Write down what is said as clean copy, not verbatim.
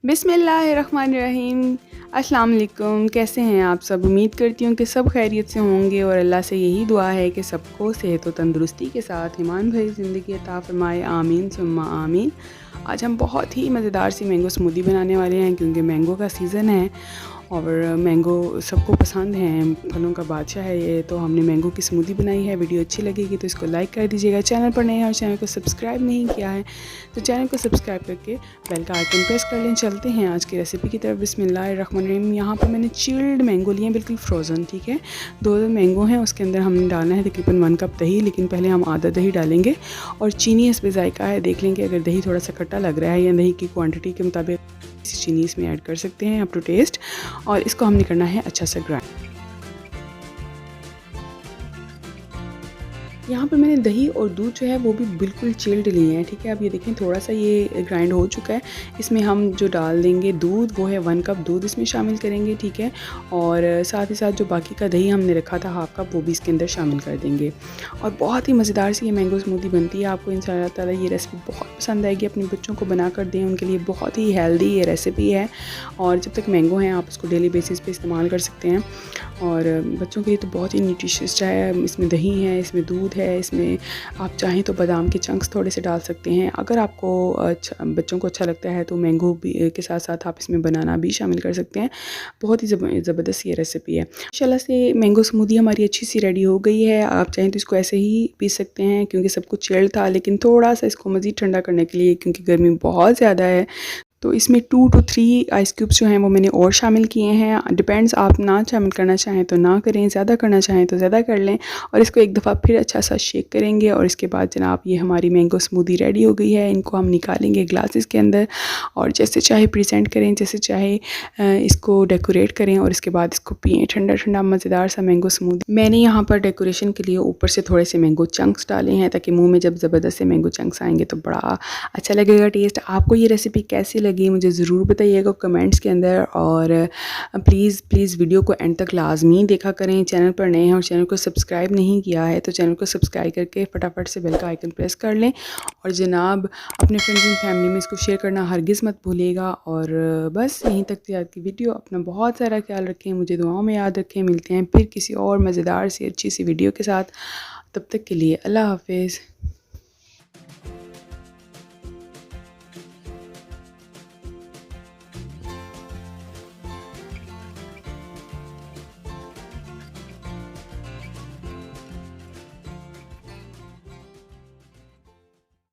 बिस्मिल्लाहिर्रहमानिर्रहीम। अस्सलाम वालेकुम। कैसे हैं आप सब? उम्मीद करती हूँ कि सब खैरियत से होंगे और अल्लाह से यही दुआ है कि सबको सेहत व तंदुरुस्ती के साथ ईमान भरी ज़िंदगी अता फ़रमाए। आमीन सुम्मा आमीन। आज हम बहुत ही मज़ेदार सी मैंगो स्मूदी बनाने वाले हैं क्योंकि मैंगो का सीज़न है और मैंगो सबको पसंद है, फलों का बादशाह है ये। तो हमने मैंगो की स्मूदी बनाई है। वीडियो अच्छी लगेगी तो इसको लाइक कर दीजिएगा। चैनल पर नए हैं और चैनल को सब्सक्राइब नहीं किया है तो चैनल को सब्सक्राइब करके बेल का आइकन प्रेस कर लें। चलते हैं आज की रेसिपी की तरफ। बिस्मिल्लाहिर्रहमानिर्रहीम। यहाँ पर मैंने चिल्ड मैंगो लिए हैं, बिल्कुल फ्रोज़न, ठीक है। 2 मैंगो हैं, उसके अंदर हमने डालना है तकरीबन 1 कप दही, लेकिन पहले हम आधा दही डालेंगे और चीनी इस पर जायका है। देख लेंगे अगर दही थोड़ा सा खट्टा लग रहा है या दही की क्वांटिटी के मुताबिक चीनी इसमें ऐड कर सकते हैं अप टू टेस्ट। और इसको हमने करना है अच्छा सा ग्राइंड। यहाँ पर मैंने दही और दूध जो है वो भी बिल्कुल चिल्ड लिए हैं, ठीक है। अब ये देखें थोड़ा सा ये ग्राइंड हो चुका है। इसमें हम जो डाल देंगे दूध वो है 1 कप दूध इसमें शामिल करेंगे, ठीक है। और साथ ही साथ जो बाकी का दही हमने रखा था हाफ़ कप वो भी इसके अंदर शामिल कर देंगे। और बहुत ही मज़ेदार सी ये मैंगो स्मूदी बनती है। आपको इंशाअल्लाह ताला ये रेसिपी बहुत पसंद आएगी। अपने बच्चों को बना कर दें, उनके लिए बहुत ही हेल्दी ये रेसिपी है। और जब तक मैंगो हैं आप उसको डेली बेसिस पे इस्तेमाल कर सकते हैं और बच्चों के लिए तो बहुत ही न्यूट्रिशियस है। इसमें दही है, इसमें दूध है, इसमें आप चाहें तो बादाम के चंक्स थोड़े से डाल सकते हैं। अगर आपको बच्चों को अच्छा लगता है तो मैंगो भी के साथ साथ आप इसमें बनाना भी शामिल कर सकते हैं। बहुत ही ज़बरदस्त ये रेसिपी है। इंशाल्लाह से मैंगो स्मूदी हमारी अच्छी सी रेडी हो गई है। आप चाहें तो इसको ऐसे ही पी सकते हैं क्योंकि सब कुछ चिल्ड था, लेकिन थोड़ा सा इसको मज़ीद ठंडा करने के लिए क्योंकि गर्मी बहुत ज़्यादा है तो इसमें 2 to 3 आइस क्यूब्स जो हैं वो मैंने और शामिल किए हैं। डिपेंड्स, आप ना शामिल करना चाहें तो ना करें, ज़्यादा करना चाहें तो ज़्यादा कर लें। और इसको एक दफ़ा फिर अच्छा सा शेक करेंगे और इसके बाद जनाब ये हमारी मैंगो स्मूदी रेडी हो गई है। इनको हम निकालेंगे ग्लासेस के अंदर और जैसे चाहे प्रेजेंट करें, जैसे चाहे इसको डेकोरेट करें और इसके बाद इसको पिएँ। ठंडा ठंडा मज़ेदार सा मैंगो स्मूदी। मैंने यहाँ पर डेकोरेशन के लिए ऊपर से थोड़े से मैंगो चंक्स डाले हैं ताकि मुँह में जब ज़बरदस्त से मैंगो चंक्स आएंगे तो बड़ा अच्छा लगेगा टेस्ट। आपको ये रेसिपी कैसी लगी मुझे ज़रूर बताइएगा कमेंट्स के अंदर। और प्लीज़ वीडियो को एंड तक लाजमी देखा करें। चैनल पर नए हैं और चैनल को सब्सक्राइब नहीं किया है तो चैनल को सब्सक्राइब करके फटाफट से बेल का आइकन प्रेस कर लें। और जनाब अपने फ्रेंड्स एंड फैमिली में इसको शेयर करना हरगिज़ मत भूलिएगा। और बस यहीं तक थी आज की वीडियो। अपना बहुत सारा ख्याल रखें, मुझे दुआओं में याद रखें। मिलते हैं फिर किसी और मज़ेदार सी अच्छी सी वीडियो के साथ। तब तक के लिए अल्लाह हाफिज़।